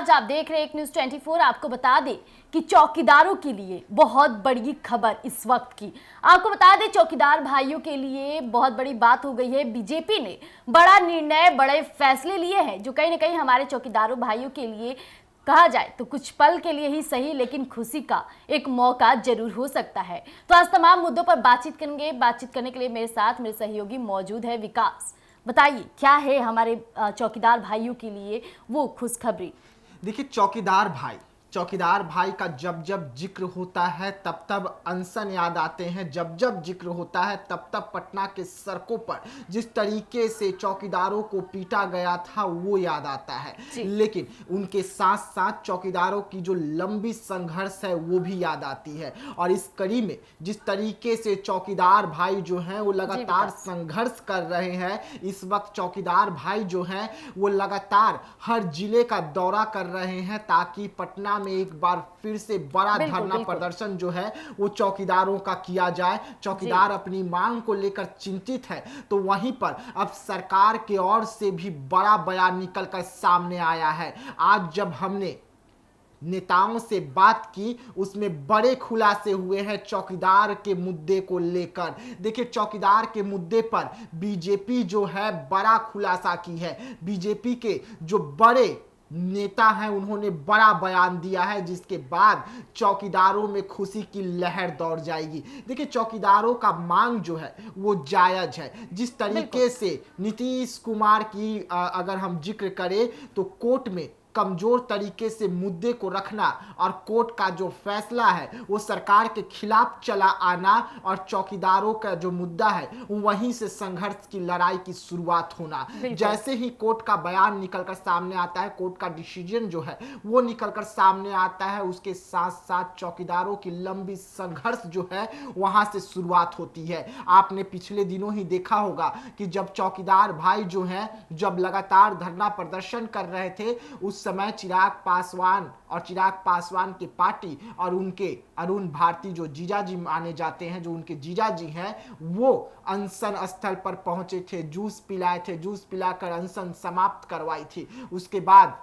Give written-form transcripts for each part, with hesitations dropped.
राज, आप देख रहे हैं एक न्यूज़ 24। आपको बता दें कि चौकीदारों के लिए बहुत बड़ी खबर इस वक्त की। आपको बता दें चौकीदार भाइयों के लिए बहुत बड़ी बात हो गई है। बीजेपी ने बड़ा निर्णय, बड़े फैसले लिए हैं जो कहीं ना कहीं हमारे चौकीदारों भाइयों के लिए कहा जाए तो कुछ पल के लिए ही सही लेकिन खुशी का एक मौका जरूर हो सकता है। तो आज तमाम मुद्दों पर बातचीत करेंगे। बातचीत करने के लिए मेरे साथ मेरे सहयोगी मौजूद है विकास। बताइए क्या है हमारे चौकीदार भाइयों के लिए वो खुशखबरी। देखिए, चौकीदार भाई का जब जब जिक्र होता है तब तब अनशन याद आते हैं। जब जब जिक्र होता है तब तब पटना के सड़कों पर जिस तरीके से चौकीदारों को पीटा गया था वो याद आता है। लेकिन उनके साथ साथ चौकीदारों की जो लंबी संघर्ष है वो भी याद आती है। और इस कड़ी में जिस तरीके से चौकीदार भाई जो हैं वो लगातार संघर्ष कर रहे हैं। इस वक्त चौकीदार भाई जो हैं वो लगातार हर जिले का दौरा कर रहे हैं ताकि पटना में एक बार फिर से बड़ा धरना प्रदर्शन जो है वो चौकीदारों का किया जाए। चौकीदार अपनी मांग को लेकर चिंतित है, तो वहीं पर अब सरकार की ओर से भी बड़ा बयान निकलकर सामने आया है। आज जब हमने नेताओं से बात की उसमें बड़े खुलासे हुए हैं चौकीदार के मुद्दे को लेकर। देखिए, चौकीदार के मुद्दे पर बीजेपी जो है बड़ा खुलासा की है। बीजेपी के जो बड़े नेता हैं उन्होंने बड़ा बयान दिया है जिसके बाद चौकीदारों में खुशी की लहर दौड़ जाएगी। देखिए, चौकीदारों का मांग जो है वो जायज है। जिस तरीके से नीतीश कुमार की अगर हम जिक्र करें तो कोर्ट में कमजोर तरीके से मुद्दे को रखना और कोर्ट का जो फैसला है वो सरकार के खिलाफ चला आना और चौकीदारों का जो मुद्दा है वहीं से संघर्ष की लड़ाई की शुरुआत होना। जैसे ही कोर्ट का बयान निकलकर सामने आता है, कोर्ट का डिसीजन जो है वो निकलकर सामने आता है, उसके साथ साथ चौकीदारों की लंबी संघर्ष जो है वहां से शुरुआत होती है। आपने पिछले दिनों ही देखा होगा कि जब चौकीदार भाई जो हैं जब लगातार धरना प्रदर्शन कर रहे थे उस समय चिराग पासवान की पार्टी और उनके अरुण भारती जो जीजाजी माने जाते हैं, जो उनके जीजाजी हैं, वो अनशन स्थल पर पहुंचे थे, जूस पिलाए थे, जूस पिलाकर अनशन समाप्त करवाई थी। उसके बाद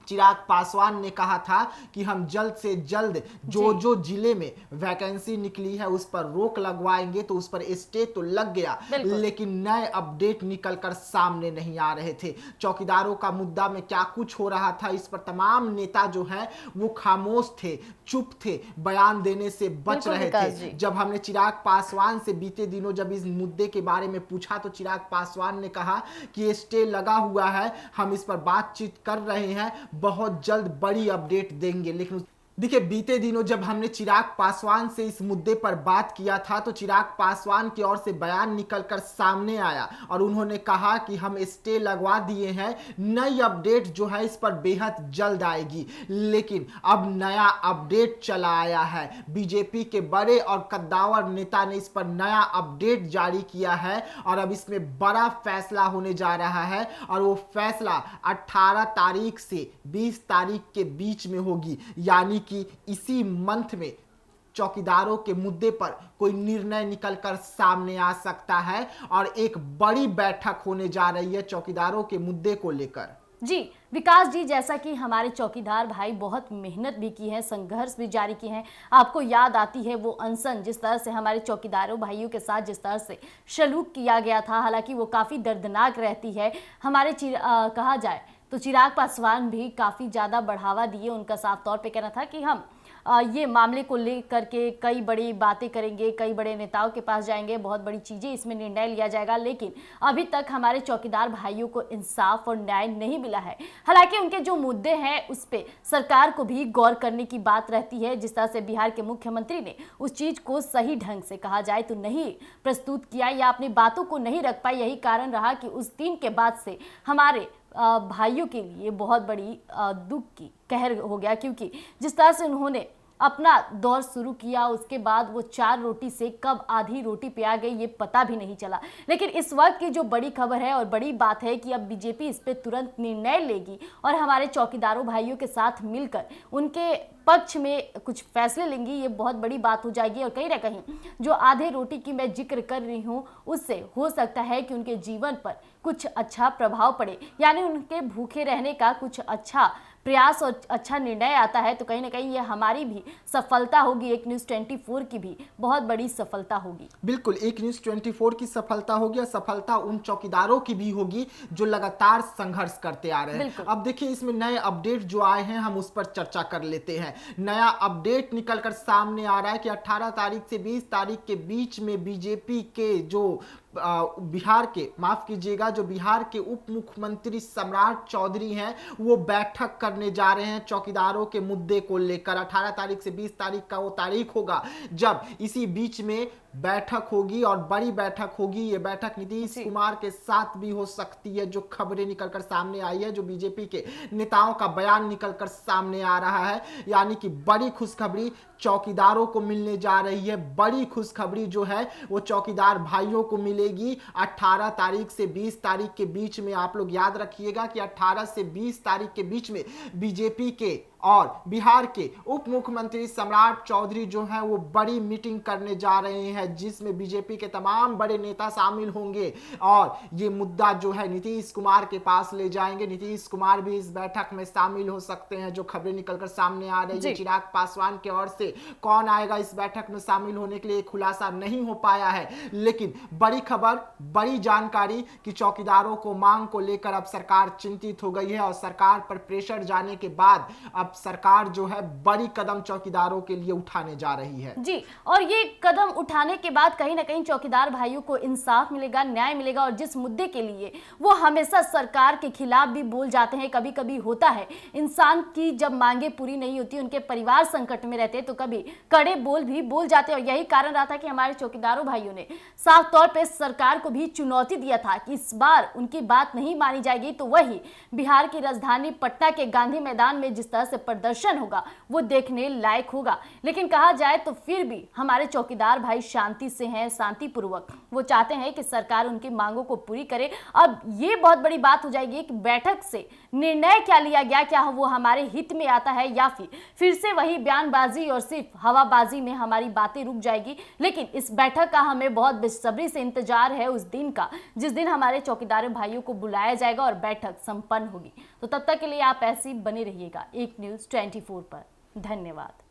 चिराग पासवान ने कहा था कि हम जल्द से जल्द जो जिले में वैकेंसी निकली है उस पर रोक लगवाएंगे, तो उस पर स्टे तो लग गया लेकिन नए अपडेट निकलकर सामने नहीं आ रहे थे। चौकीदारों का मुद्दा में क्या कुछ हो रहा था इस पर तमाम नेता जो हैं वो खामोश थे, चुप थे, बयान देने से बच रहे थे। जब हमने चिराग पासवान से बीते दिनों जब इस मुद्दे के बारे में पूछा तो चिराग पासवान ने कहा कि स्टे लगा हुआ है, हम इस पर बातचीत कर रहे हैं, बहुत जल्द बड़ी अपडेट देंगे। लेकिन देखिए, बीते दिनों जब हमने चिराग पासवान से इस मुद्दे पर बात किया था तो चिराग पासवान की ओर से बयान निकलकर सामने आया और उन्होंने कहा कि हम स्टे लगवा दिए हैं, नई अपडेट जो है इस पर बेहद जल्द आएगी। लेकिन अब नया अपडेट चला आया है। बीजेपी के बड़े और कद्दावर नेता ने इस पर नया अपडेट जारी किया है और अब इसमें बड़ा फैसला होने जा रहा है और वो फैसला 18 तारीख से 20 तारीख के बीच में होगी, यानी कि इसी मंथ में चौकीदारों के मुद्दे पर कोई निर्णय निकलकर सामने आ सकता है और एक बड़ी बैठक होने जा रही है चौकीदारों के मुद्दे को लेकर। जी विकास जी, जैसा कि हमारे चौकीदार भाई बहुत मेहनत भी की है, संघर्ष भी जारी की है, आपको याद आती है वो अनशन जिस तरह से हमारे चौकीदारों भाइयों के साथ जिस तरह से सलूक किया गया था, हालांकि वो काफ़ी दर्दनाक रहती है। हमारे कहा जाए तो चिराग पासवान भी काफ़ी ज़्यादा बढ़ावा दिए। उनका साफ तौर पे कहना था कि हम ये मामले को लेकर के कई बड़ी बातें करेंगे, कई बड़े नेताओं के पास जाएंगे, बहुत बड़ी चीज़ें इसमें निर्णय लिया जाएगा। लेकिन अभी तक हमारे चौकीदार भाइयों को इंसाफ और न्याय नहीं मिला है। हालांकि उनके जो मुद्दे हैं उस पर सरकार को भी गौर करने की बात रहती है। जिस तरह से बिहार के मुख्यमंत्री ने उस चीज़ को सही ढंग से कहा जाए तो नहीं प्रस्तुत किया या अपनी बातों को नहीं रख पाई, यही कारण रहा कि उस दिन के बाद से हमारे भाइयों के लिए बहुत बड़ी दुख की कहर हो गया। क्योंकि जिस तरह से उन्होंने अपना दौर शुरू किया उसके बाद वो 4 रोटी से कब आधी रोटी पे आ गई ये पता भी नहीं चला। लेकिन इस वक्त की जो बड़ी खबर है और बड़ी बात है कि अब बीजेपी इस पे तुरंत निर्णय लेगी और हमारे चौकीदारों भाइयों के साथ मिलकर उनके पक्ष में कुछ फैसले लेंगी। ये बहुत बड़ी बात हो जाएगी और कहीं ना कहीं जो आधे रोटी की मैं जिक्र कर रही हूँ उससे हो सकता है कि उनके जीवन पर कुछ अच्छा प्रभाव पड़े, यानी उनके भूखे रहने का कुछ अच्छा प्रयास और अच्छा निर्णय आता है तो कहीं ना कहीं ये हमारी भी सफलता होगी, एक न्यूज़ 24 की भी बहुत बड़ी सफलता होगी। बिल्कुल, एक न्यूज़ 24 की सफलता होगी और सफलता उन चौकीदारों की भी होगी जो लगातार संघर्ष करते आ रहे हैं। अब देखिए, इसमें नए अपडेट जो आए हैं हम उस पर चर्चा कर लेते हैं। नया अपडेट निकलकर सामने आ रहा है कि 18 तारीख से 20 तारीख के बीच में बीजेपी के जो बिहार के, माफ कीजिएगा, जो बिहार के उप मुख्यमंत्री सम्राट चौधरी हैं, वो बैठक करने जा रहे हैं चौकीदारों के मुद्दे को लेकर। 18 तारीख से 20 तारीख का वो तारीख होगा जब इसी बीच में बैठक होगी और बड़ी बैठक होगी। ये बैठक नीतीश कुमार के साथ भी हो सकती है, जो खबरें निकलकर सामने आई है, जो बीजेपी के नेताओं का बयान निकलकर सामने आ रहा है। यानी कि बड़ी खुशखबरी चौकीदारों को मिलने जा रही है। बड़ी खुशखबरी जो है वो चौकीदार भाइयों को मिलेगी 18 तारीख से 20 तारीख के बीच में। आप लोग याद रखिएगा कि 18 से 20 तारीख के बीच में बीजेपी के और बिहार के उप मुख्यमंत्री सम्राट चौधरी जो हैं वो बड़ी मीटिंग करने जा रहे हैं, जिसमें बीजेपी के तमाम बड़े नेता शामिल होंगे और ये मुद्दा जो है नीतीश कुमार के पास ले जाएंगे। नीतीश कुमार भी इस बैठक में शामिल हो सकते हैं, जो खबरें निकलकर सामने आ रही है। चिराग पासवान की ओर से कौन आएगा इस बैठक में शामिल होने के लिए खुलासा नहीं हो पाया है, लेकिन बड़ी खबर, बड़ी जानकारी कि चौकीदारों को मांग को लेकर अब सरकार चिंतित हो गई है और सरकार पर प्रेशर जाने के बाद अब सरकार जो है बड़ी कदम चौकीदारों के लिए उठाने जा रही है। जी, और ये कदम उठाने के बाद कहीं ना कहीं चौकीदार भाइयों को इंसाफ मिलेगा, न्याय मिलेगा। और जिस मुद्दे के लिए वो हमेशा सरकार के खिलाफ भी बोल जाते हैं, कभी कभी होता है इंसान की जब मांगे पूरी नहीं होती, उनके परिवार संकट में रहते हैं तो कभी कड़े बोल भी बोल जाते हैं। और यही कारण रहा था कि हमारे चौकीदारों भाइयों ने साफ तौर पर सरकार को भी चुनौती दिया था कि इस बार उनकी बात नहीं मानी जाएगी तो वही बिहार की राजधानी पटना के गांधी मैदान में जिस तरह से प्रदर्शन होगा वो देखने लायक होगा। लेकिन कहा जाए तो फिर भी हमारे चौकीदार भाई शांति से हैं, शांतिपूर्वक वो चाहते हैं कि सरकार उनकी मांगों को पूरी करे। अब ये बहुत बड़ी बात हो जाएगी कि बैठक से निर्णय क्या लिया गया, क्या वो हमारे हित में आता है या फिर से वही बयानबाजी और सिर्फ हवाबाजी में हमारी बातें रुक जाएगी। लेकिन इस बैठक का हमें बहुत बेसब्री से इंतजार है उस दिन का जिस दिन हमारे चौकीदार भाइयों को बुलाया जाएगा और बैठक संपन्न होगी। तो तब तक के लिए आप ऐसे ही बने रहिएगा एक न्यूज़ 24 पर। धन्यवाद।